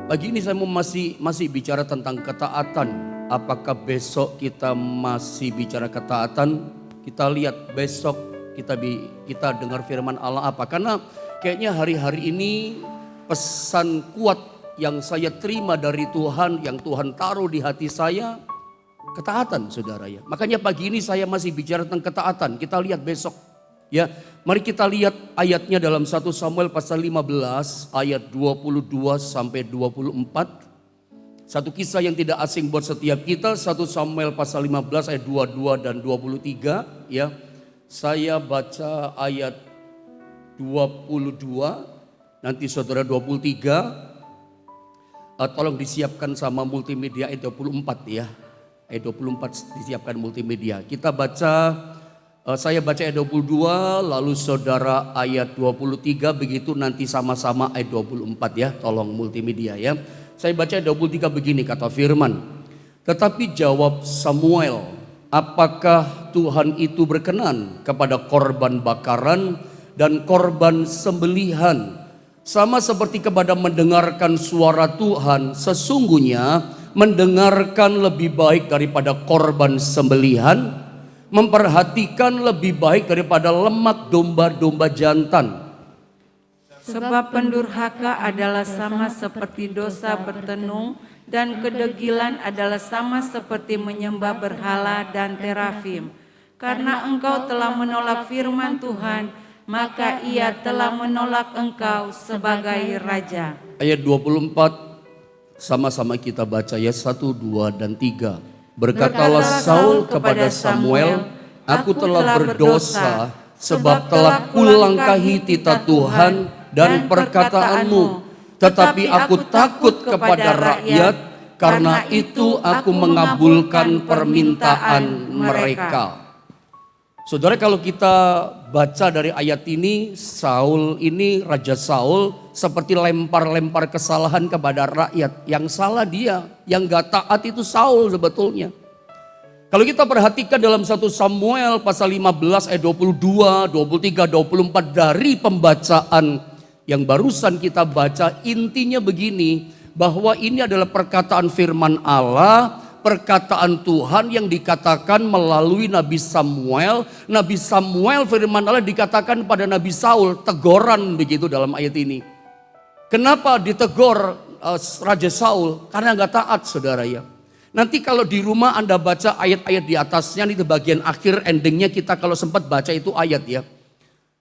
Pagi ini saya mau masih bicara tentang ketaatan. Apakah besok kita masih bicara ketaatan? Kita lihat besok kita dengar firman Allah apa. Karena kayaknya hari-hari ini pesan kuat yang saya terima dari Tuhan, yang Tuhan taruh di hati saya, ketaatan saudara ya. Makanya pagi ini saya masih bicara tentang ketaatan. Kita lihat besok. Ya, mari kita lihat ayatnya dalam 1 Samuel pasal 15 ayat 22 sampai 24. Satu kisah yang tidak asing buat setiap kita, 1 Samuel pasal 15 ayat 22 dan 23 ya. Saya baca ayat 22, nanti saudara 23. Tolong disiapkan sama multimedia ayat 24 ya. Ayat 24 disiapkan multimedia. Kita baca, saya baca ayat 22, lalu saudara ayat 23, begitu nanti sama-sama ayat 24 ya. Tolong multimedia ya. Saya baca ayat 23 begini kata firman. Tetapi jawab Samuel, apakah Tuhan itu berkenan kepada korban bakaran dan korban sembelihan? Sama seperti kepada mendengarkan suara Tuhan, sesungguhnya mendengarkan lebih baik daripada korban sembelihan, memperhatikan lebih baik daripada lemak domba-domba jantan. Sebab pendurhaka adalah sama seperti dosa bertenung, dan kedegilan adalah sama seperti menyembah berhala dan terafim. Karena engkau telah menolak firman Tuhan, maka ia telah menolak engkau sebagai raja. Ayat 24 sama-sama kita baca ya, 1, 2, dan 3. Berkatalah Saul kepada Samuel, aku telah berdosa sebab telah kulangkahi titah Tuhan dan perkataanmu. Tetapi aku takut kepada rakyat, karena itu aku mengabulkan permintaan mereka. Saudara, kalau kita baca dari ayat ini, Saul ini, Raja Saul seperti lempar-lempar kesalahan kepada rakyat. Yang salah dia, yang gak taat itu Saul sebetulnya. Kalau kita perhatikan dalam 1 Samuel pasal 15 ayat 22, 23, 24 dari pembacaan yang barusan kita baca, intinya begini, bahwa ini adalah perkataan firman Allah, perkataan Tuhan yang dikatakan melalui Nabi Samuel. Nabi Samuel, firman Allah dikatakan pada Nabi Saul, teguran begitu dalam ayat ini. Kenapa ditegur Raja Saul? Karena gak taat saudara ya. Nanti kalau di rumah Anda baca ayat-ayat di atasnya, itu bagian akhir endingnya kita kalau sempat baca itu ayat ya.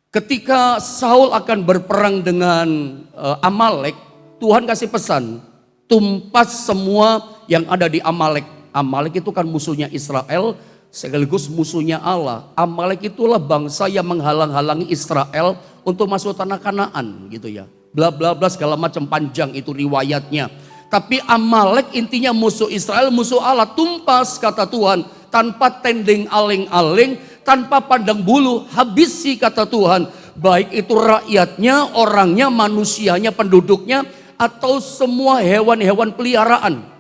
Ketika Saul akan berperang dengan Amalek, Tuhan kasih pesan, tumpas semua yang ada di Amalek. Amalek itu kan musuhnya Israel, sekaligus musuhnya Allah. Amalek itulah bangsa yang menghalang-halangi Israel untuk masuk tanah Kanaan gitu ya. Bla bla bla segala macam, panjang itu riwayatnya. Tapi Amalek intinya musuh Israel, musuh Allah. Tumpas kata Tuhan, tanpa tendeng aling-aling, tanpa pandang bulu, habisi kata Tuhan. Baik itu rakyatnya, orangnya, manusianya, penduduknya, atau semua hewan-hewan peliharaan.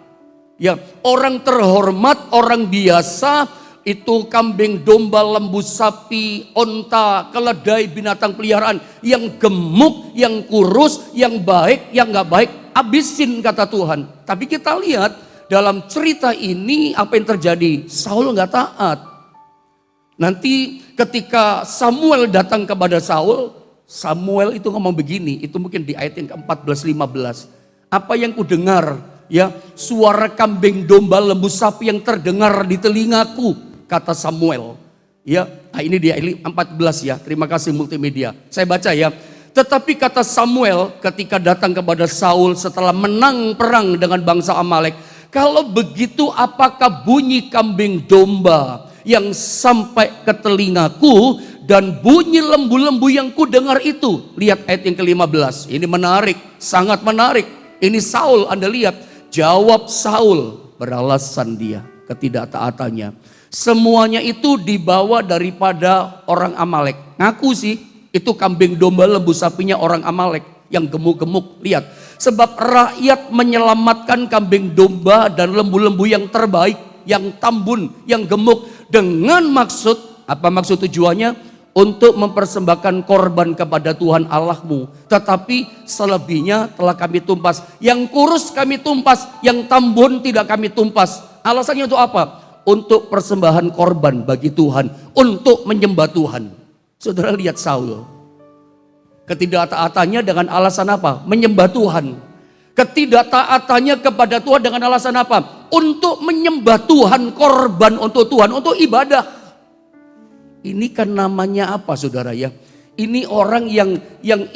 Ya, orang terhormat, orang biasa, itu kambing, domba, lembu, sapi, onta, keledai, binatang peliharaan yang gemuk, yang kurus, yang baik, yang gak baik, habisin kata Tuhan. Tapi kita lihat dalam cerita ini apa yang terjadi? Saul gak taat. Nanti ketika Samuel datang kepada Saul, Samuel itu ngomong begini, itu mungkin di ayat yang ke-14-15. Apa yang ku dengar, ya, suara kambing, domba, lembu, sapi yang terdengar di telingaku, kata Samuel. Ya, nah ini di ayat 14 ya, terima kasih multimedia. Saya baca ya. Tetapi kata Samuel ketika datang kepada Saul setelah menang perang dengan bangsa Amalek, kalau begitu apakah bunyi kambing domba yang sampai ke telingaku dan bunyi lembu-lembu yang ku dengar itu? Lihat ayat yang ke-15. Ini menarik, sangat menarik. Ini Saul, Anda lihat. Jawab Saul, beralasan dia ketidaktaatannya. Semuanya itu dibawa daripada orang Amalek. Ngaku sih, itu kambing domba lembu sapinya orang Amalek yang gemuk-gemuk. Lihat, sebab rakyat menyelamatkan kambing domba dan lembu-lembu yang terbaik, yang tambun, yang gemuk, dengan maksud, apa maksud tujuannya? untuk mempersembahkan korban kepada Tuhan Allahmu. Tetapi selebihnya telah kami tumpas. Yang kurus kami tumpas, yang tambun tidak kami tumpas. Alasannya untuk apa? Untuk persembahan korban bagi Tuhan, untuk menyembah Tuhan. Saudara lihat Saul. Ketidaktaatannya dengan alasan apa? Menyembah Tuhan. Ketidaktaatannya kepada Tuhan dengan alasan apa? Untuk menyembah Tuhan, korban untuk Tuhan, untuk ibadah. Ini kan namanya apa saudara ya? Ini orang yang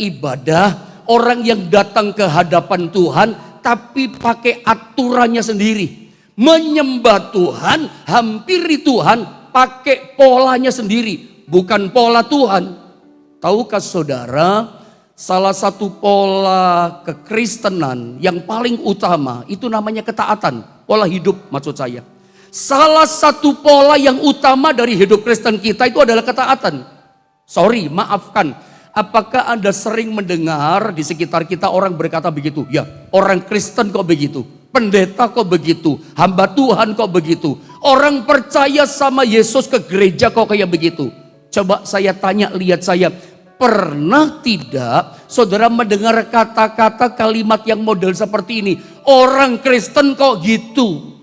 ibadah, orang yang datang ke hadapan Tuhan tapi pakai aturannya sendiri. Menyembah Tuhan, hampiri Tuhan, pakai polanya sendiri, bukan pola Tuhan. Tahukah saudara, salah satu pola kekristenan yang paling utama itu namanya ketaatan, pola hidup maksud saya. Salah satu pola yang utama dari hidup Kristen kita itu adalah ketaatan. Sorry, maafkan. Apakah Anda sering mendengar di sekitar kita orang berkata begitu? Ya, orang Kristen kok begitu? Pendeta kok begitu? Hamba Tuhan kok begitu? Orang percaya sama Yesus ke gereja kok kayak begitu? Coba saya tanya, lihat saya. Pernah tidak saudara mendengar kata-kata kalimat yang model seperti ini? Orang Kristen kok gitu?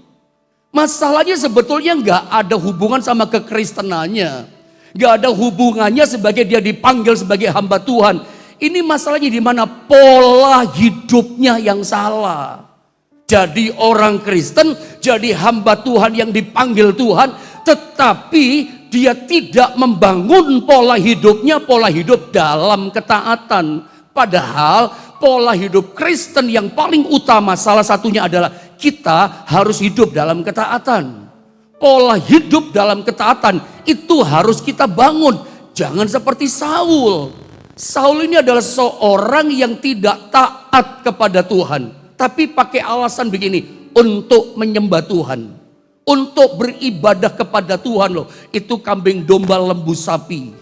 Masalahnya sebetulnya nggak ada hubungan sama kekristenannya. Nggak ada hubungannya sebagai dia dipanggil sebagai hamba Tuhan. Ini masalahnya di mana pola hidupnya yang salah. Jadi orang Kristen, jadi hamba Tuhan yang dipanggil Tuhan. Tetapi dia tidak membangun pola hidupnya, pola hidup dalam ketaatan. Padahal pola hidup Kristen yang paling utama salah satunya adalah kita harus hidup dalam ketaatan. Pola hidup dalam ketaatan itu harus kita bangun. Jangan seperti Saul. Saul ini adalah seorang yang tidak taat kepada Tuhan. Tapi pakai alasan begini, untuk menyembah Tuhan. Untuk beribadah kepada Tuhan loh. Itu kambing domba lembu sapi.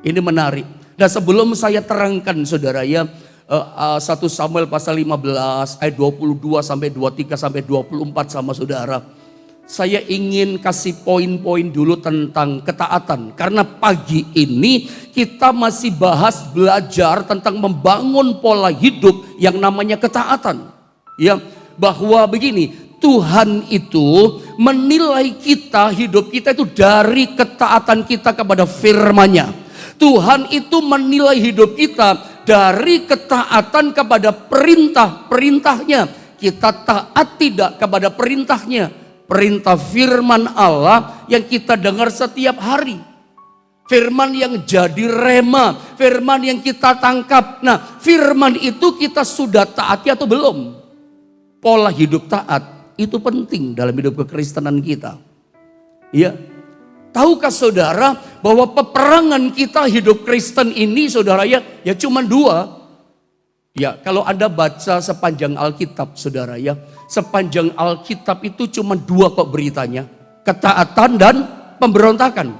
Ini menarik. Nah sebelum saya terangkan saudara ya. 1 Samuel pasal 15 ayat 22 sampai 23 sampai 24 sama saudara. Saya ingin kasih poin-poin dulu tentang ketaatan. Karena pagi ini kita masih belajar tentang membangun pola hidup yang namanya ketaatan. Ya, bahwa begini, Tuhan itu menilai kita, hidup kita itu dari ketaatan kita kepada firman-Nya. Tuhan itu menilai hidup kita dari ketaatan kepada perintah-perintahnya. Kita taat tidak kepada perintahnya. Perintah firman Allah yang kita dengar setiap hari. Firman yang jadi rema. Firman yang kita tangkap. Nah, firman itu kita sudah taati atau belum? Pola hidup taat itu penting dalam hidup kekristenan kita. Ya. Tahukah saudara bahwa peperangan kita hidup Kristen ini saudara ya cuma dua. Ya kalau Anda baca sepanjang Alkitab saudara ya. Sepanjang Alkitab itu cuma dua kok beritanya. Ketaatan dan pemberontakan.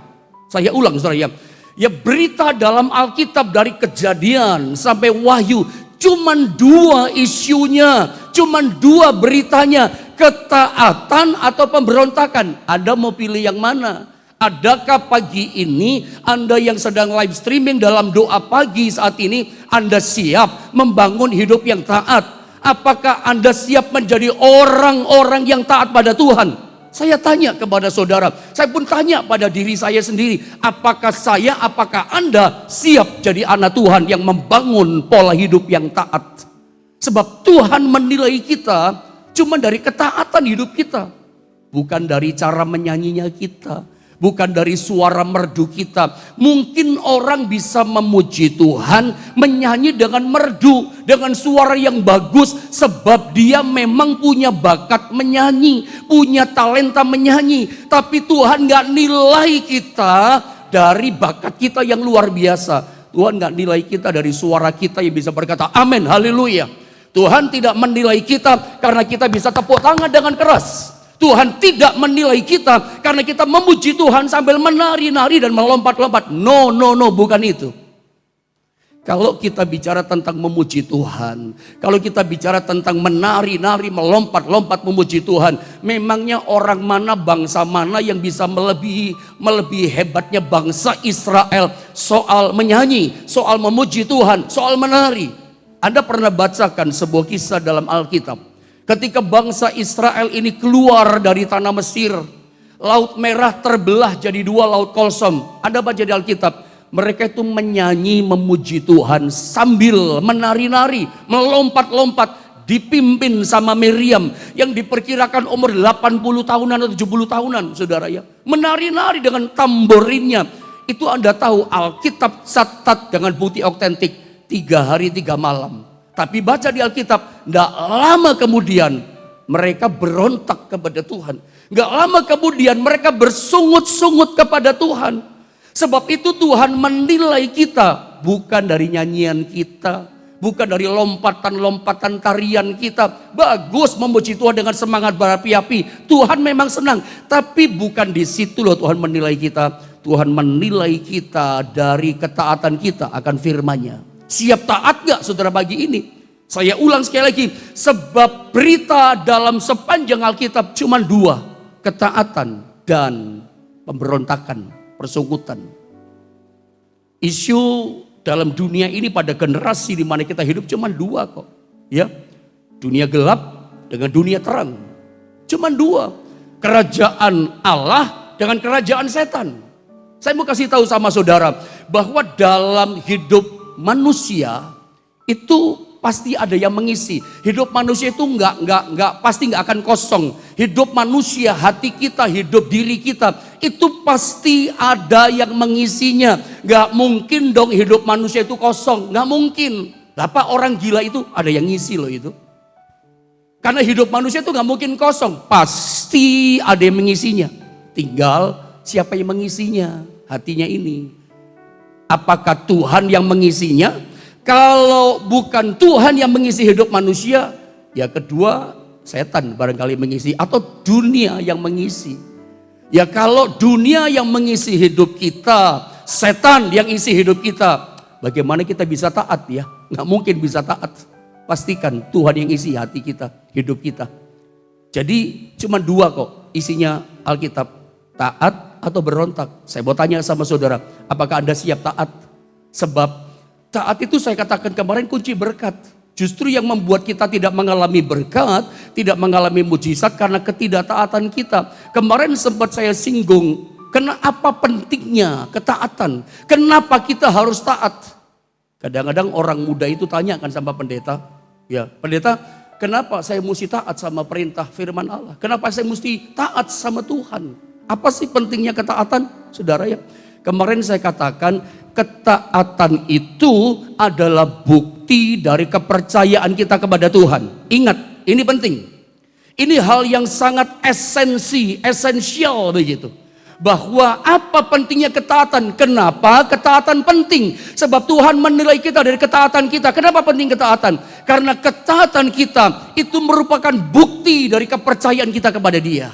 Saya ulang saudara ya. Ya berita dalam Alkitab dari Kejadian sampai Wahyu. Cuma dua isunya. Cuma dua beritanya. Ketaatan atau pemberontakan. Anda mau pilih yang mana? Adakah pagi ini Anda yang sedang live streaming dalam doa pagi saat ini, Anda siap membangun hidup yang taat? Apakah Anda siap menjadi orang-orang yang taat pada Tuhan? Saya tanya kepada saudara, saya pun tanya pada diri saya sendiri, apakah Anda siap jadi anak Tuhan yang membangun pola hidup yang taat? Sebab Tuhan menilai kita cuma dari ketaatan hidup kita, bukan dari cara menyanyinya kita. Bukan dari suara merdu kita. Mungkin orang bisa memuji Tuhan, menyanyi dengan merdu, dengan suara yang bagus, sebab dia memang punya bakat menyanyi, punya talenta menyanyi. Tapi Tuhan gak nilai kita dari bakat kita yang luar biasa. Tuhan gak nilai kita dari suara kita yang bisa berkata amin, haleluya. Tuhan tidak menilai kita karena kita bisa tepuk tangan dengan keras. Tuhan tidak menilai kita karena kita memuji Tuhan sambil menari-nari dan melompat-lompat. No, bukan itu. Kalau kita bicara tentang memuji Tuhan, kalau kita bicara tentang menari-nari, melompat-lompat memuji Tuhan, memangnya orang mana, bangsa mana yang bisa melebihi hebatnya bangsa Israel soal menyanyi, soal memuji Tuhan, soal menari. Anda pernah bacakan sebuah kisah dalam Alkitab. Ketika bangsa Israel ini keluar dari tanah Mesir, Laut Merah terbelah jadi dua, Laut Kolsom. Anda baca di Alkitab. Mereka itu menyanyi memuji Tuhan sambil menari-nari, melompat-lompat, dipimpin sama Miriam yang diperkirakan umur 80 tahunan atau 70 tahunan, saudara ya. Menari-nari dengan tamborinnya. Itu Anda tahu Alkitab catat dengan bukti otentik 3 hari 3 malam. Tapi baca di Alkitab, tidak lama kemudian mereka berontak kepada Tuhan. Tidak lama kemudian mereka bersungut-sungut kepada Tuhan. Sebab itu Tuhan menilai kita bukan dari nyanyian kita, bukan dari lompatan-lompatan tarian kita. Bagus memuji Tuhan dengan semangat berapi-api, Tuhan memang senang. Tapi bukan di situ loh Tuhan menilai kita. Tuhan menilai kita dari ketaatan kita akan firman-Nya. Siap taat gak saudara pagi ini? Saya ulang sekali lagi, sebab berita dalam sepanjang Alkitab cuma 2, ketaatan dan pemberontakan. Persungkutan. Isu dalam dunia ini pada generasi di mana kita hidup cuma 2 kok, ya. Dunia gelap dengan dunia terang. Cuma 2. Kerajaan Allah dengan kerajaan setan. Saya mau kasih tahu sama saudara bahwa dalam hidup manusia itu pasti ada yang mengisi. Hidup manusia itu pasti nggak akan kosong. Hidup manusia, hati kita, hidup diri kita itu pasti ada yang mengisinya. Nggak mungkin dong hidup manusia itu kosong, nggak mungkin. Apa orang gila itu ada yang ngisi loh itu. Karena hidup manusia itu nggak mungkin kosong, pasti ada yang mengisinya. Tinggal siapa yang mengisinya, hatinya ini. Apakah Tuhan yang mengisinya? Kalau bukan Tuhan yang mengisi hidup manusia, ya kedua setan barangkali mengisi atau dunia yang mengisi. Ya kalau dunia yang mengisi hidup kita, setan yang isi hidup kita, bagaimana kita bisa taat ya? Nggak mungkin bisa taat. Pastikan Tuhan yang isi hati kita, hidup kita. Jadi cuma 2 kok isinya Alkitab, taat atau berontak. Saya mau tanya sama saudara, apakah Anda siap taat? Sebab taat itu saya katakan kemarin kunci berkat. Justru yang membuat kita tidak mengalami berkat, tidak mengalami mujizat karena ketidaktaatan kita. Kemarin sempat saya singgung, kenapa pentingnya ketaatan? Kenapa kita harus taat? Kadang-kadang orang muda itu tanya kan sama pendeta, ya pendeta, kenapa saya mesti taat sama perintah firman Allah? Kenapa saya mesti taat sama Tuhan? Apa sih pentingnya ketaatan, saudara ya? Kemarin saya katakan ketaatan itu adalah bukti dari kepercayaan kita kepada Tuhan. Ingat, ini penting. Ini hal yang sangat esensial begitu. Bahwa apa pentingnya ketaatan? Kenapa ketaatan penting? Sebab Tuhan menilai kita dari ketaatan kita. Kenapa penting ketaatan? Karena ketaatan kita itu merupakan bukti dari kepercayaan kita kepada Dia.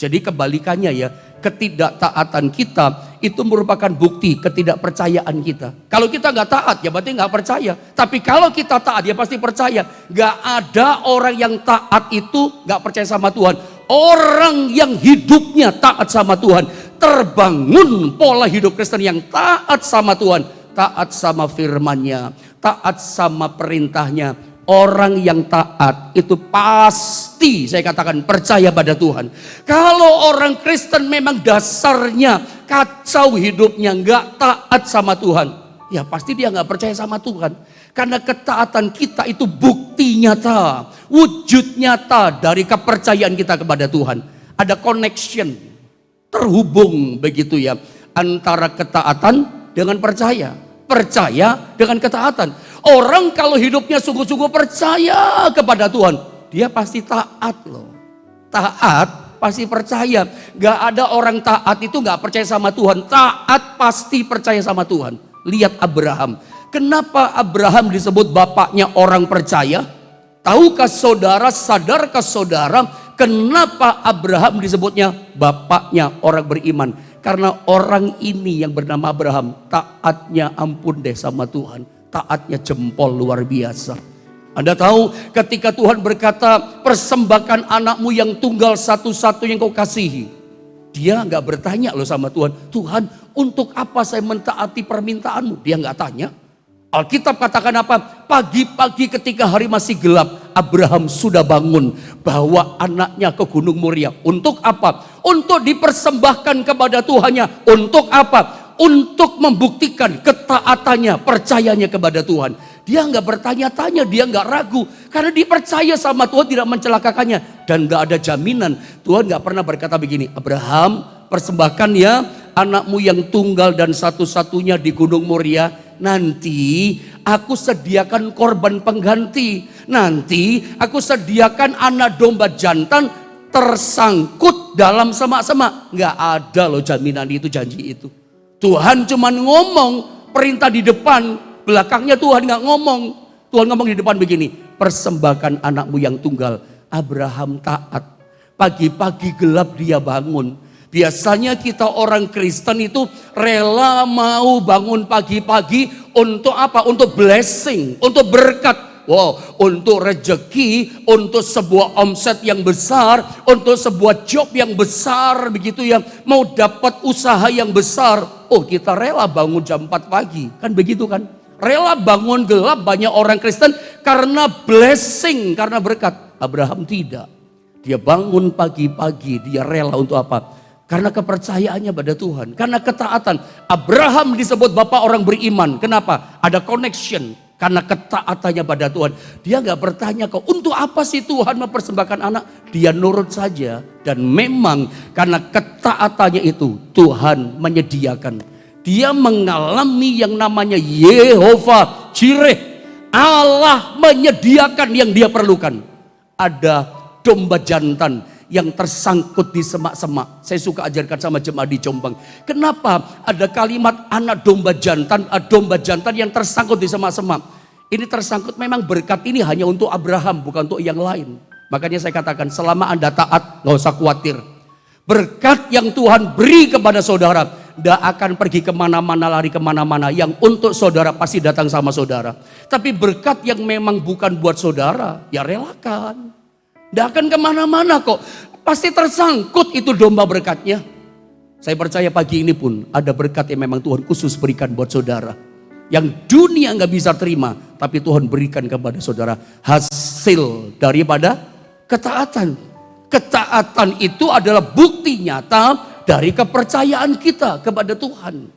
Jadi kebalikannya ya, ketidaktaatan kita itu merupakan bukti ketidakpercayaan kita. Kalau kita nggak taat ya berarti nggak percaya. Tapi kalau kita taat ya pasti percaya. Nggak ada orang yang taat itu nggak percaya sama Tuhan. Orang yang hidupnya taat sama Tuhan, terbangun pola hidup Kristen yang taat sama Tuhan, taat sama firman-Nya, taat sama perintahnya. Orang yang taat itu pasti saya katakan percaya pada Tuhan. Kalau orang Kristen memang dasarnya kacau hidupnya, nggak taat sama Tuhan, ya pasti dia nggak percaya sama Tuhan. Karena ketaatan kita itu bukti nyata, wujud nyata dari kepercayaan kita kepada Tuhan. Ada connection, terhubung begitu ya, antara ketaatan dengan percaya, percaya dengan ketaatan. Orang kalau hidupnya sungguh-sungguh percaya kepada Tuhan, dia pasti taat loh. Taat pasti percaya. Gak ada orang taat itu gak percaya sama Tuhan. Taat pasti percaya sama Tuhan. Lihat Abraham. Kenapa Abraham disebut bapaknya orang percaya? Tahukah saudara, sadarkah saudara, kenapa Abraham disebutnya bapaknya orang beriman? Karena orang ini yang bernama Abraham taatnya ampun deh sama Tuhan. taatnya jempol luar biasa. Anda tahu ketika Tuhan berkata persembahkan anakmu yang tunggal satu-satu yang kau kasihi. Dia nggak bertanya loh sama Tuhan, Tuhan untuk apa saya mentaati permintaanmu? Dia nggak tanya. Alkitab katakan apa? Pagi-pagi ketika hari masih gelap, Abraham sudah bangun bawa anaknya ke Gunung Moria. Untuk apa? Untuk dipersembahkan kepada Tuhannya. Untuk apa? Untuk membuktikan ketaatannya, percayanya kepada Tuhan. Dia nggak bertanya-tanya, dia nggak ragu. Karena dipercaya sama Tuhan tidak mencelakakannya. Dan nggak ada jaminan. Tuhan nggak pernah berkata begini, Abraham persembahkan ya anakmu yang tunggal dan satu-satunya di Gunung Moria. Nanti aku sediakan korban pengganti. Nanti aku sediakan anak domba jantan tersangkut dalam semak-semak. Nggak ada loh jaminan itu, janji itu. Tuhan cuman ngomong perintah di depan, belakangnya Tuhan nggak ngomong. Tuhan ngomong di depan begini, persembahkan anakmu yang tunggal. Abraham taat. Pagi-pagi gelap dia bangun. Biasanya kita orang Kristen itu rela mau bangun pagi-pagi untuk apa? Untuk blessing, untuk berkat. Wow, untuk rezeki, untuk sebuah omset yang besar, untuk sebuah job yang besar begitu ya. Mau dapat usaha yang besar. Oh, kita rela bangun jam 4 pagi. Kan begitu kan? Rela bangun gelap banyak orang Kristen karena blessing, karena berkat. Abraham tidak. Dia bangun pagi-pagi, dia rela untuk apa? Karena kepercayaannya pada Tuhan. Karena ketaatan. Abraham disebut bapak orang beriman. Kenapa? Ada connection. Karena ketaatannya pada Tuhan. Dia nggak bertanya kok untuk apa sih Tuhan mempersembahkan anak. Dia nurut saja. Dan memang karena ketaatannya itu Tuhan menyediakan. Dia mengalami yang namanya Yehova Jireh. Allah menyediakan yang dia perlukan. Ada domba jantan yang tersangkut di semak-semak. Saya suka ajarkan sama jemaat di Jombang. Kenapa ada kalimat anak domba jantan yang tersangkut di semak-semak? Ini tersangkut memang berkat ini hanya untuk Abraham, bukan untuk yang lain. Makanya saya katakan selama Anda taat, gak usah khawatir. Berkat yang Tuhan beri kepada saudara, tidak akan pergi kemana-mana, lari kemana-mana. Yang untuk saudara pasti datang sama saudara. Tapi berkat yang memang bukan buat saudara, ya relakan. Tidak akan kemana-mana kok. Pasti tersangkut itu domba berkatnya. Saya percaya pagi ini pun ada berkat yang memang Tuhan khusus berikan buat saudara. Yang dunia nggak bisa terima. Tapi Tuhan berikan kepada saudara. Hasil daripada ketaatan. Ketaatan itu adalah bukti nyata dari kepercayaan kita kepada Tuhan.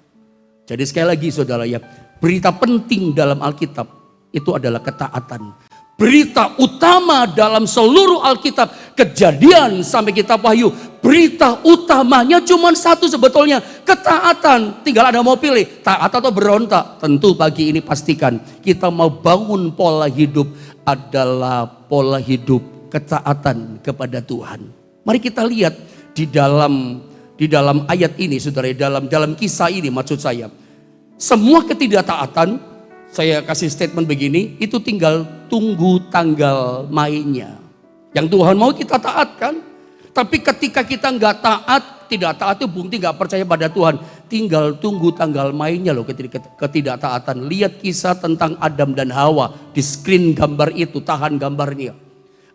Jadi sekali lagi saudara ya. Berita penting dalam Alkitab itu adalah ketaatan. Berita utama dalam seluruh Alkitab, Kejadian sampai kitab Wahyu, berita utamanya cuma satu sebetulnya, ketaatan. Tinggal Anda mau pilih, taat atau berontak. Tentu pagi ini pastikan kita mau bangun pola hidup adalah pola hidup ketaatan kepada Tuhan. Mari kita lihat di dalam ayat ini, saudara, dalam kisah ini maksud saya. Semua ketidaktaatan, saya kasih statement begini, itu tinggal tunggu tanggal mainnya. Yang Tuhan mau kita taatkan. Tapi ketika kita nggak taat, tidak taat itu bukti nggak percaya pada Tuhan. Tinggal tunggu tanggal mainnya loh ketidaktaatan. Lihat kisah tentang Adam dan Hawa. Di screen gambar itu, tahan gambarnya.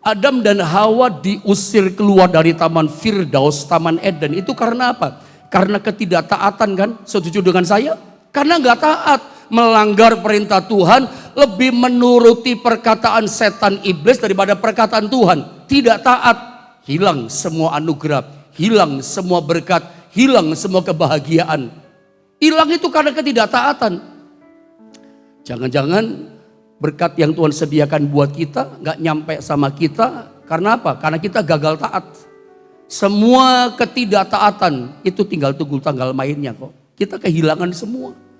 Adam dan Hawa diusir keluar dari Taman Firdaus, Taman Eden. Itu karena apa? Karena ketidaktaatan kan? Setuju dengan saya? Karena nggak taat. Melanggar perintah Tuhan, lebih menuruti perkataan setan iblis daripada perkataan Tuhan. Tidak taat, hilang semua anugerah, hilang semua berkat, hilang semua kebahagiaan. Hilang itu karena ketidaktaatan. Jangan-jangan berkat yang Tuhan sediakan buat kita gak nyampe sama kita. Karena apa? Karena kita gagal taat. Semua ketidaktaatan itu tinggal tunggu tanggal mainnya kok. Kita kehilangan semua.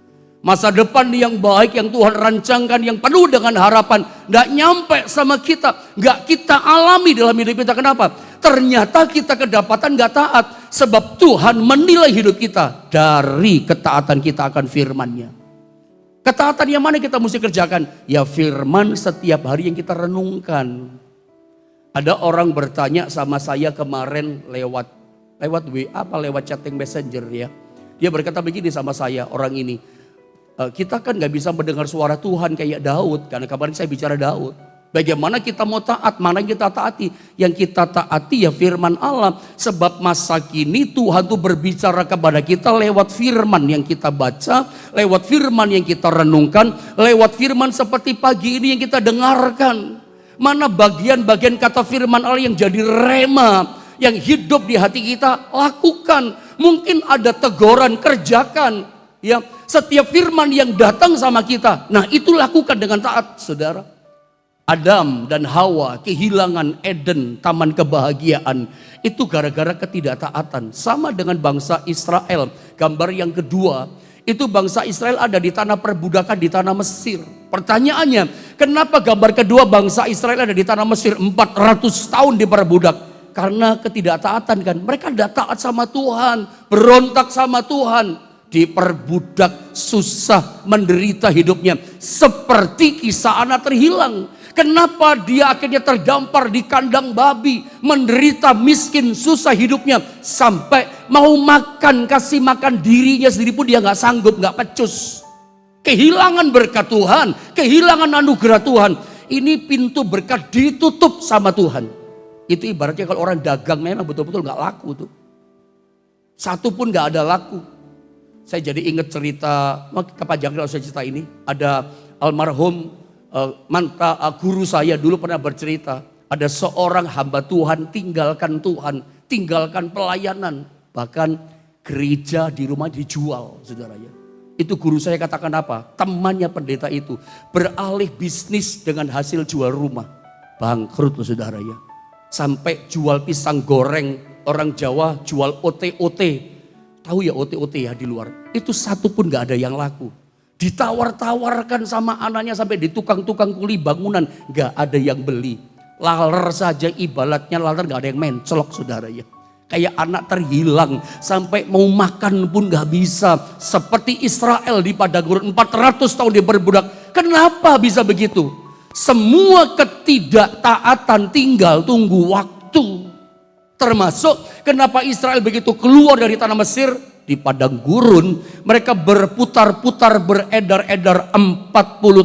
Masa depan yang baik yang Tuhan rancangkan, yang penuh dengan harapan, gak nyampe sama kita, gak kita alami dalam hidup kita. Kenapa? Ternyata kita kedapatan gak taat, sebab Tuhan menilai hidup kita dari ketaatan kita akan firman-Nya. Ketaatan yang mana kita mesti kerjakan? Ya firman setiap hari yang kita renungkan. Ada orang bertanya sama saya kemarin lewat WA apa lewat chatting messenger ya. Dia berkata begini sama saya, orang ini. Kita kan nggak bisa mendengar suara Tuhan kayak Daud, karena kemarin saya bicara Daud. Bagaimana kita mau taat, mana yang kita taati? Yang kita taati ya firman Allah. Sebab masa kini Tuhan tuh berbicara kepada kita lewat firman yang kita baca, lewat firman yang kita renungkan, lewat firman seperti pagi ini yang kita dengarkan. Mana bagian-bagian kata firman Allah yang jadi rema, yang hidup di hati kita, lakukan. Mungkin ada teguran, kerjakan. Ya, setiap firman yang datang sama kita, nah itu lakukan dengan taat, saudara. Adam dan Hawa kehilangan Eden, taman kebahagiaan. Itu gara-gara ketidaktaatan. Sama dengan bangsa Israel. Gambar yang kedua, itu bangsa Israel ada di tanah perbudakan di tanah Mesir. Pertanyaannya, kenapa gambar kedua bangsa Israel ada di tanah Mesir 400 tahun diperbudak? Karena ketidaktaatan kan. Mereka tidak taat sama Tuhan, berontak sama Tuhan. Diperbudak, susah, menderita hidupnya. Seperti kisah anak terhilang. Kenapa dia akhirnya terdampar di kandang babi, menderita, miskin, susah hidupnya, sampai mau makan, kasih makan dirinya sendiri pun dia nggak sanggup, nggak pecus. Kehilangan berkat Tuhan, kehilangan anugerah Tuhan. Ini pintu berkat ditutup sama Tuhan. Itu ibaratnya kalau orang dagang memang betul-betul nggak laku tuh. Satu pun nggak ada laku. Saya jadi ingat cerita, kepanjangan kalau saya cerita ini, ada almarhum guru saya dulu pernah bercerita, ada seorang hamba Tuhan tinggalkan Tuhan, tinggalkan pelayanan, bahkan gereja di rumah dijual, saudaranya. Itu guru saya katakan apa? Temannya pendeta itu beralih bisnis dengan hasil jual rumah, bangkrut loh saudara ya. Sampai jual pisang goreng, orang Jawa jual ote-ote, tahu ya ote-ote ya di luar, itu satu pun gak ada yang laku. Ditawar-tawarkan sama anaknya sampai di tukang-tukang kuli bangunan. Gak ada yang beli. Laler saja ibaratnya laler gak ada yang mencolok saudara ya. Kayak anak terhilang. Sampai mau makan pun gak bisa. Seperti Israel di padang gurun 400 tahun diperbudak. Kenapa bisa begitu? Semua ketidaktaatan tinggal tunggu waktu. Termasuk kenapa Israel begitu keluar dari tanah Mesir. Di padang gurun mereka berputar-putar beredar-edar 40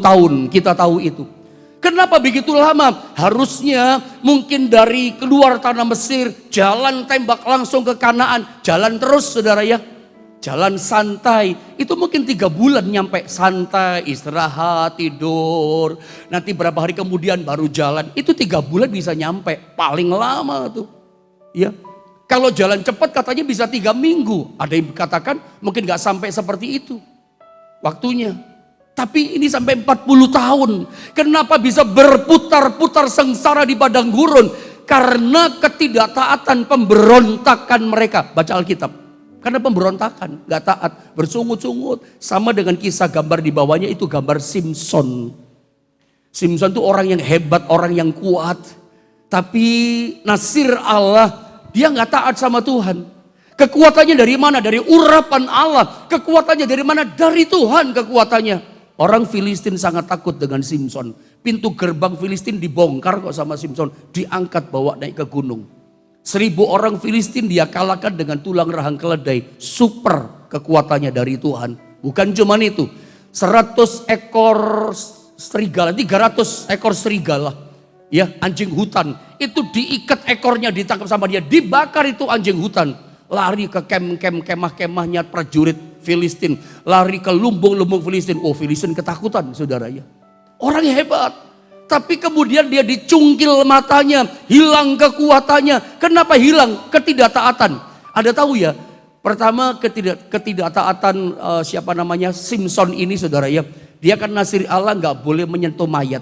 tahun, kita tahu itu. Kenapa begitu lama? Harusnya mungkin dari keluar tanah Mesir, jalan tembak langsung ke Kanaan, jalan terus saudara ya. Jalan santai, itu mungkin 3 bulan nyampe, santai, istirahat, tidur. Nanti berapa hari kemudian baru jalan, itu 3 bulan bisa nyampe, paling lama tuh. Ya. Kalau jalan cepat katanya bisa 3 minggu. Ada yang katakan mungkin gak sampai seperti itu waktunya. Tapi ini sampai 40 tahun. Kenapa bisa berputar-putar sengsara di padang gurun? Karena ketidaktaatan, pemberontakan mereka. Baca Alkitab. Karena pemberontakan, gak taat, bersungut-sungut. Sama dengan kisah gambar di bawahnya itu gambar Simson. Simson itu orang yang hebat, orang yang kuat. Tapi nasir Allah, dia nggak taat sama Tuhan. Kekuatannya dari mana? Dari urapan Allah. Kekuatannya dari mana? Dari Tuhan kekuatannya. Orang Filistin sangat takut dengan Simson. Pintu gerbang Filistin dibongkar kok sama Simson. Diangkat bawa naik ke gunung. 1000 orang Filistin dia kalahkan dengan tulang rahang keledai. Super kekuatannya dari Tuhan. Bukan cuma itu. 100 ekor serigala, 300 ekor serigala. Ya, anjing hutan itu diikat ekornya, ditangkap sama dia, dibakar itu anjing hutan, lari ke kemah-kemahnya prajurit Filistin, lari ke lumbung-lumbung Filistin. Oh, Filistin ketakutan saudara ya. Orang hebat, tapi kemudian dia dicungkil matanya, hilang kekuatannya. Kenapa hilang? Ketidaktaatan. Ada tahu ya? Pertama ketidaktaatan siapa namanya Simson ini saudara ya. Dia kan nasir Allah, nggak boleh menyentuh mayat.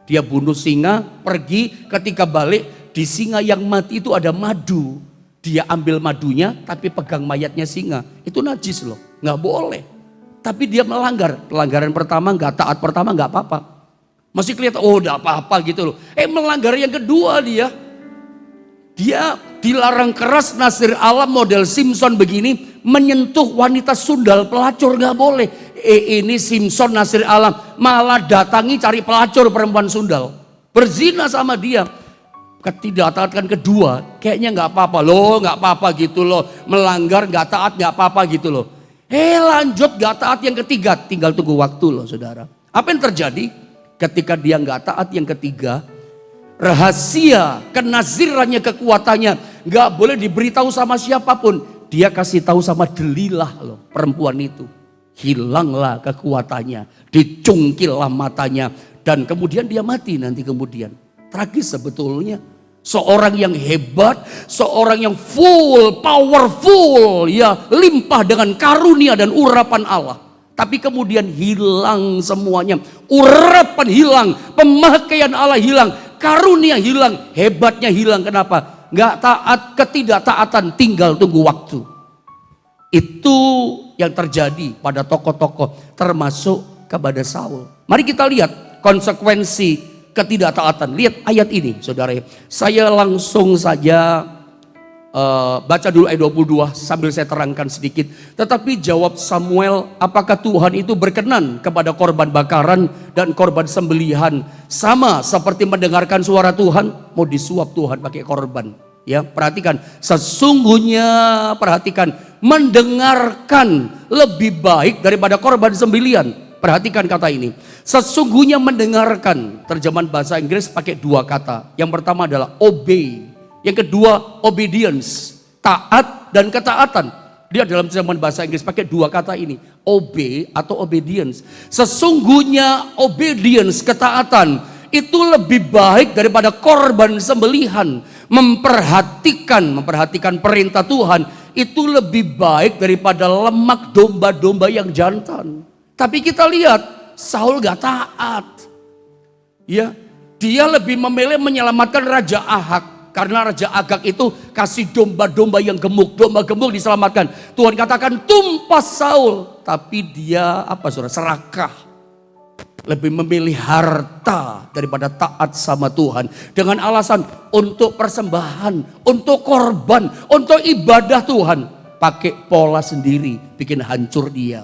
Dia bunuh singa, pergi, ketika balik di singa yang mati itu ada madu. Dia ambil madunya tapi pegang mayatnya singa. Itu najis loh, nggak boleh. Tapi dia melanggar. Pelanggaran pertama nggak taat, pertama nggak apa-apa. Masih kelihatan, oh udah apa-apa gitu loh. Melanggar yang kedua dia. Dia dilarang keras nasir Allah model Simson begini. Menyentuh wanita sundal, pelacur nggak boleh. Ini Simson nasir Allah malah datangi cari pelacur perempuan sundal, berzina sama dia. Ketidaktaatan kedua kayaknya nggak apa-apa loh, nggak apa-apa gitu loh, melanggar nggak taat nggak apa-apa gitu loh. Lanjut gak taat yang ketiga, tinggal tunggu waktu loh saudara. Apa yang terjadi ketika dia gak taat yang ketiga? Rahasia kenazirannya, kekuatannya gak boleh diberitahu sama siapapun. Dia kasih tahu sama Delilah loh, perempuan itu. Hilanglah kekuatannya, dicungkillah matanya, dan kemudian dia mati nanti kemudian. Tragis sebetulnya. Seorang yang hebat, seorang yang full, powerful, ya limpah dengan karunia dan urapan Allah. Tapi kemudian hilang semuanya. Urapan hilang, pemakaian Allah hilang, karunia hilang, hebatnya hilang. Kenapa? Nggak taat, ketidaktaatan, tinggal tunggu waktu. Itu yang terjadi pada tokoh-tokoh termasuk kepada Saul. Mari kita lihat konsekuensi ketidaktaatan. Lihat ayat ini saudara. Saya langsung saja baca dulu ayat 22 sambil saya terangkan sedikit. Tetapi jawab Samuel, apakah Tuhan itu berkenan kepada korban bakaran dan korban sembelihan sama seperti mendengarkan suara Tuhan? Mau disuap Tuhan pakai korban. Ya, perhatikan, sesungguhnya perhatikan, mendengarkan lebih baik daripada korban sembelihan. Perhatikan kata ini, sesungguhnya mendengarkan. Terjemahan bahasa Inggris pakai dua kata. Yang pertama adalah obey, yang kedua obedience, taat dan ketaatan. Dia dalam terjemahan bahasa Inggris pakai dua kata ini, obey atau obedience. Sesungguhnya obedience, ketaatan itu lebih baik daripada korban sembelihan. Memperhatikan perintah Tuhan itu lebih baik daripada lemak domba-domba yang jantan. Tapi kita lihat Saul gak taat. Ya, dia lebih memilih menyelamatkan Raja Agag. Karena Raja Agag itu kasih domba-domba yang gemuk, domba gemuk diselamatkan. Tuhan katakan tumpas Saul, tapi dia saudara, serakah. Lebih memilih harta daripada taat sama Tuhan. Dengan alasan untuk persembahan, untuk korban, untuk ibadah Tuhan. Pakai pola sendiri, bikin hancur dia.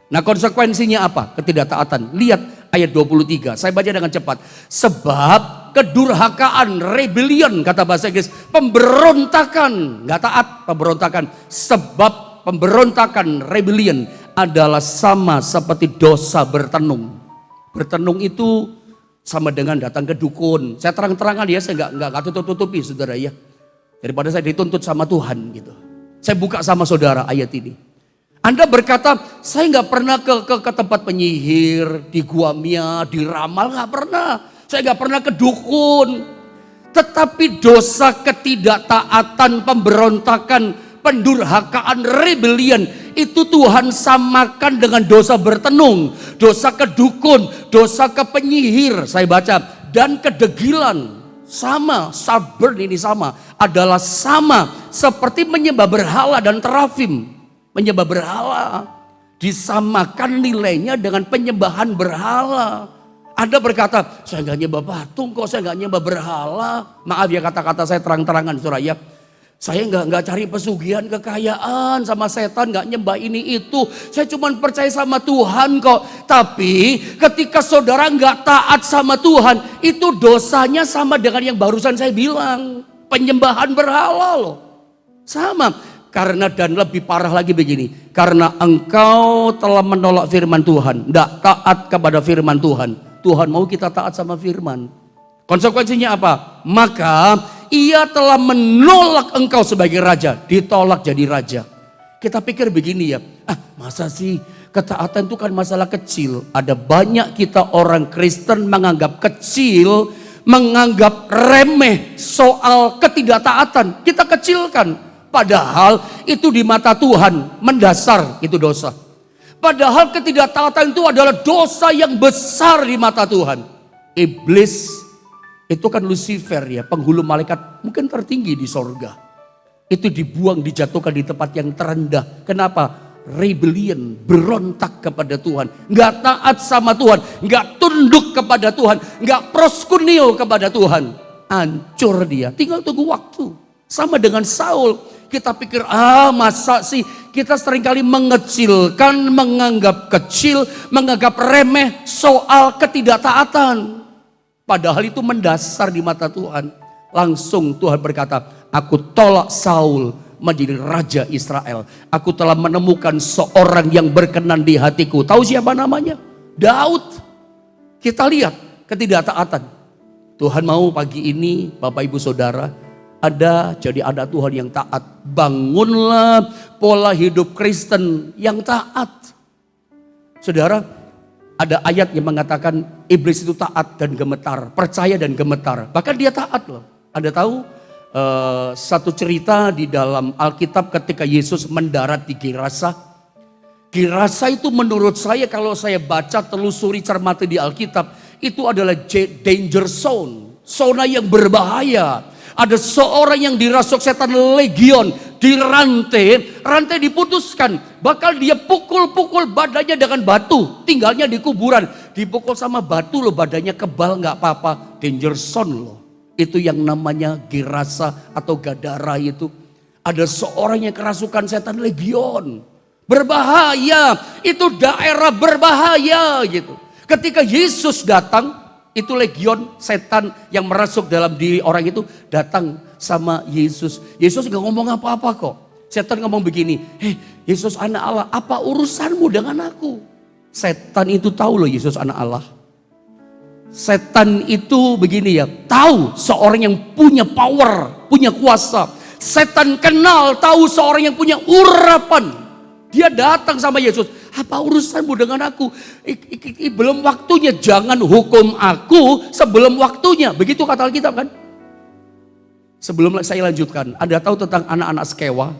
Nah konsekuensinya apa? Ketidaktaatan. Lihat ayat 23, saya baca dengan cepat. Sebab kedurhakaan, rebellion kata bahasa Inggris. Pemberontakan, gak taat, pemberontakan. Sebab pemberontakan, rebellion adalah sama seperti dosa bertenung. Bertenung itu sama dengan datang ke dukun. Saya terang-terangan ya, saya nggak tutup-tutupi saudara ya. Daripada saya dituntut sama Tuhan gitu. Saya buka sama saudara ayat ini. Anda berkata, saya nggak pernah ke tempat penyihir, di guamia, di ramal, nggak pernah. Saya nggak pernah ke dukun. Tetapi dosa ketidaktaatan, pemberontakan, pendurhakaan, rebellion itu Tuhan samakan dengan dosa bertenung, dosa ke dukun, dosa ke penyihir. Saya baca, dan kedegilan sama, stubborn ini sama, adalah sama seperti menyembah berhala dan terafim. Menyembah berhala disamakan nilainya dengan penyembahan berhala. Anda berkata, saya nggak nyembah patung kok, saya nggak nyembah berhala. Maaf ya kata-kata saya terang-terangan saudara ya. Saya nggak cari pesugihan kekayaan sama setan, nggak nyembah ini itu. Saya cuma percaya sama Tuhan kok. Tapi ketika saudara nggak taat sama Tuhan, itu dosanya sama dengan yang barusan saya bilang, penyembahan berhala loh. Sama. Karena dan lebih parah lagi begini, karena engkau telah menolak firman Tuhan, nggak taat kepada firman Tuhan. Tuhan mau kita taat sama firman. Konsekuensinya apa? Maka ia telah menolak engkau sebagai raja, ditolak jadi raja. Kita pikir begini ya, masa sih ketaatan itu kan masalah kecil. Ada banyak kita orang Kristen menganggap kecil, menganggap remeh soal ketidaktaatan. Kita kecilkan, padahal itu di mata Tuhan mendasar, itu dosa. Padahal ketidaktaatan itu adalah dosa yang besar di mata Tuhan. Iblis itu kan Lucifer ya, penghulu malaikat mungkin tertinggi di sorga. Itu dibuang, dijatuhkan di tempat yang terendah. Kenapa? Rebellion, berontak kepada Tuhan. Nggak taat sama Tuhan, nggak tunduk kepada Tuhan, nggak proskuneo kepada Tuhan. Hancur dia, tinggal tunggu waktu. Sama dengan Saul. Kita pikir, masa sih kita seringkali mengecilkan, menganggap kecil, menganggap remeh soal ketidaktaatan. Padahal itu mendasar di mata Tuhan. Langsung Tuhan berkata, aku tolak Saul menjadi raja Israel. Aku telah menemukan seorang yang berkenan di hatiku. Tahu siapa namanya? Daud. Kita lihat ketidaktaatan. Tuhan mau pagi ini Bapak Ibu Saudara jadi anak Tuhan yang taat. Bangunlah pola hidup Kristen yang taat. Saudara, ada ayat yang mengatakan iblis itu taat dan gemetar, percaya dan gemetar. Bahkan dia taat loh. Anda tahu satu cerita di dalam Alkitab ketika Yesus mendarat di Gerasa. Gerasa itu menurut saya kalau saya baca telusuri cermati di Alkitab, itu adalah danger zone. Zona yang berbahaya. Ada seorang yang dirasuk setan legion, rantai diputuskan. Bakal dia pukul-pukul badannya dengan batu. Tinggalnya di kuburan. Dipukul sama batu loh, badannya kebal gak apa-apa. Danger zone loh. Itu yang namanya Gerasa atau Gadara itu. Ada seorang yang kerasukan setan legion. Berbahaya. Itu daerah berbahaya gitu. Ketika Yesus datang, itu legion setan yang merasuk dalam diri orang itu datang sama Yesus. Yesus gak ngomong apa-apa kok. Setan ngomong begini, Yesus anak Allah, apa urusanmu dengan aku? Setan itu tahu loh Yesus anak Allah. Setan itu begini ya, tahu seorang yang punya power, punya kuasa. Setan kenal tahu seorang yang punya urapan. Dia datang sama Yesus, apa urusanmu dengan aku? Belum waktunya, jangan hukum aku sebelum waktunya. Begitu kata Alkitab kan? Sebelum saya lanjutkan, Anda tahu tentang anak-anak Skewa?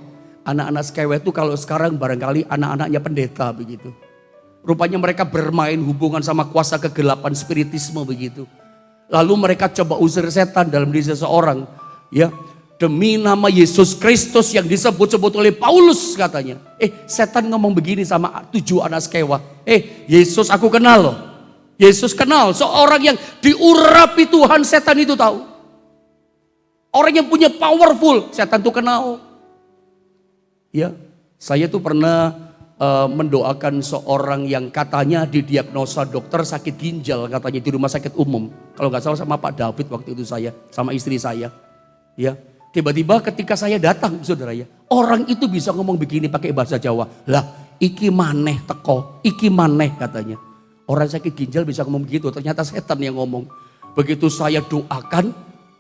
Anak-anak Skewa itu kalau sekarang barangkali anak-anaknya pendeta begitu. Rupanya mereka bermain hubungan sama kuasa kegelapan spiritisme begitu. Lalu mereka coba usir setan dalam diri seseorang. Ya, demi nama Yesus Kristus yang disebut-sebut oleh Paulus katanya. Setan ngomong begini sama 7 anak Skewa. Yesus aku kenal loh. Yesus kenal seorang yang diurapi Tuhan, setan itu tahu. Orang yang punya powerful, setan itu kenal. Ya, saya tuh pernah mendoakan seorang yang katanya didiagnosa dokter sakit ginjal katanya di rumah sakit umum. Kalau nggak salah sama Pak David waktu itu saya, sama istri saya. Ya. Tiba-tiba ketika saya datang, saudara ya, orang itu bisa ngomong begini pakai bahasa Jawa. Lah, iki maneh teko, iki maneh katanya. Orang sakit ginjal bisa ngomong begitu, ternyata setan yang ngomong. Begitu saya doakan,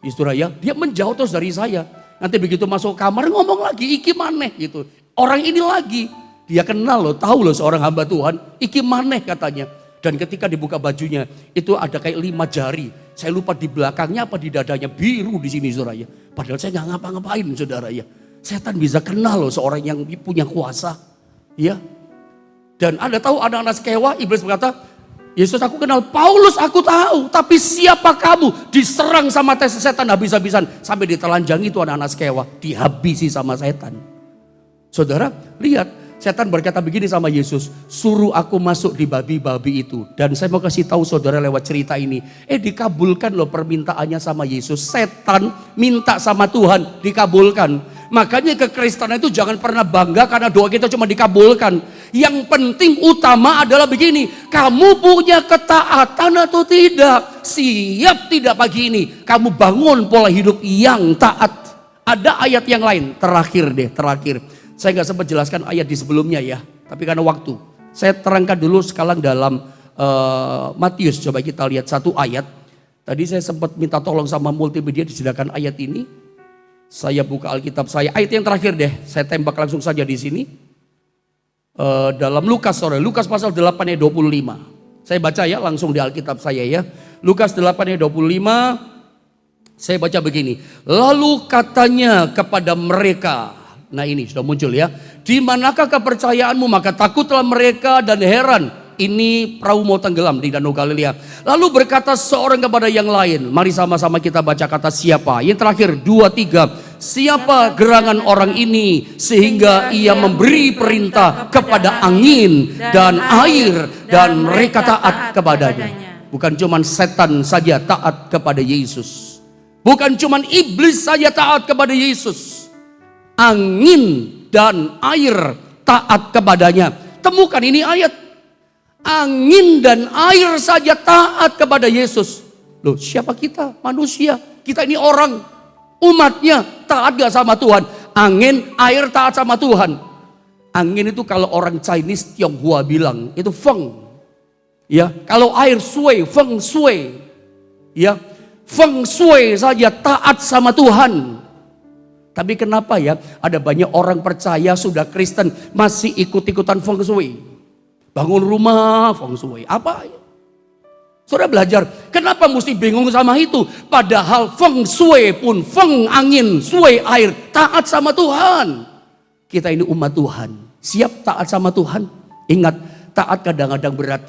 saudara ya, dia menjauh terus dari saya. Nanti begitu masuk kamar ngomong lagi, iki maneh gitu. Orang ini lagi, dia kenal loh, tahu loh seorang hamba Tuhan, iki maneh katanya. Dan ketika dibuka bajunya, itu ada kayak 5 jari. Saya lupa di belakangnya apa di dadanya, biru di sini saudara ya. Padahal saya nggak ngapa-ngapain saudara ya. Setan bisa kenal loh seorang yang punya kuasa. Ya. Dan Anda tahu anak-anak Skewa, iblis berkata, Yesus aku kenal, Paulus aku tahu. Tapi siapa kamu? Diserang sama setan habis-habisan. Sampai ditelanjangi itu anak-anak Skewa. Dihabisi sama setan. Saudara, lihat. Setan berkata begini sama Yesus, suruh aku masuk di babi-babi itu. Dan saya mau kasih tahu saudara lewat cerita ini. Dikabulkan loh permintaannya sama Yesus. Setan minta sama Tuhan, dikabulkan. Makanya kekristenan itu jangan pernah bangga karena doa kita cuma dikabulkan. Yang penting utama adalah begini, kamu punya ketaatan atau tidak? Siap tidak pagi ini? Kamu bangun pola hidup yang taat. Ada ayat yang lain, terakhir. Saya nggak sempat jelaskan ayat di sebelumnya ya, tapi karena waktu. Saya terangkan dulu sekarang dalam Matius, coba kita lihat satu ayat. Tadi saya sempat minta tolong sama multimedia disediakan ayat ini. Saya buka Alkitab saya, ayat yang terakhir deh, saya tembak langsung saja di sini. Dalam Lukas pasal 8 ayat 25. Saya baca ya langsung di Alkitab saya ya. Lukas 8 ayat 25, saya baca begini. Lalu katanya kepada mereka, nah ini sudah muncul ya. Di manakah kepercayaanmu? Maka takutlah mereka dan heran. Ini perahu mau tenggelam di Danau Galilea. Lalu berkata seorang kepada yang lain. Mari sama-sama kita baca kata siapa. Yang terakhir 2, 3. Siapa gerangan orang ini sehingga ia memberi perintah kepada angin dan air dan mereka taat kepadanya. Bukan cuma setan saja taat kepada Yesus. Bukan cuma iblis saja taat kepada Yesus. Angin dan air taat kepadanya. Temukan ini ayat. Angin dan air saja taat kepada Yesus. Loh, siapa kita? Manusia. Kita ini orang. Umatnya taat gak sama Tuhan? Angin, air taat sama Tuhan. Angin itu kalau orang Chinese Tionghoa bilang itu feng. Ya, kalau air shui, feng shui. Ya, feng shui saja taat sama Tuhan. Tapi kenapa ya ada banyak orang percaya sudah Kristen masih ikut-ikutan feng shui. Bangun rumah feng shui. Apa ya? Saudara belajar, kenapa mesti bingung sama itu? Padahal feng shui pun, feng angin, shui air, taat sama Tuhan. Kita ini umat Tuhan, siap taat sama Tuhan. Ingat, taat kadang-kadang berat,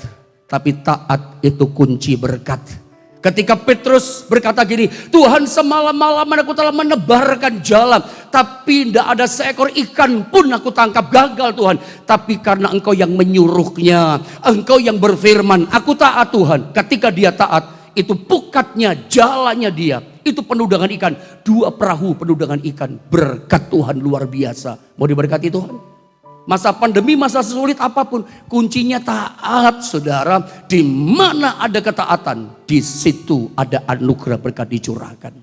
tapi taat itu kunci berkat. Ketika Petrus berkata gini, Tuhan semalam-malaman aku telah menebarkan jalan, tapi tidak ada seekor ikan pun aku tangkap, gagal Tuhan. Tapi karena engkau yang menyuruhnya, engkau yang berfirman, aku taat Tuhan. Ketika dia taat, itu pukatnya, jalannya dia, itu penuh dengan ikan. 2 perahu penuh dengan ikan, berkat Tuhan luar biasa. Mau diberkati Tuhan? Masa pandemi, masa sulit apapun, kuncinya taat, saudara. Di mana ada ketaatan, di situ ada anugerah berkat dicurahkan.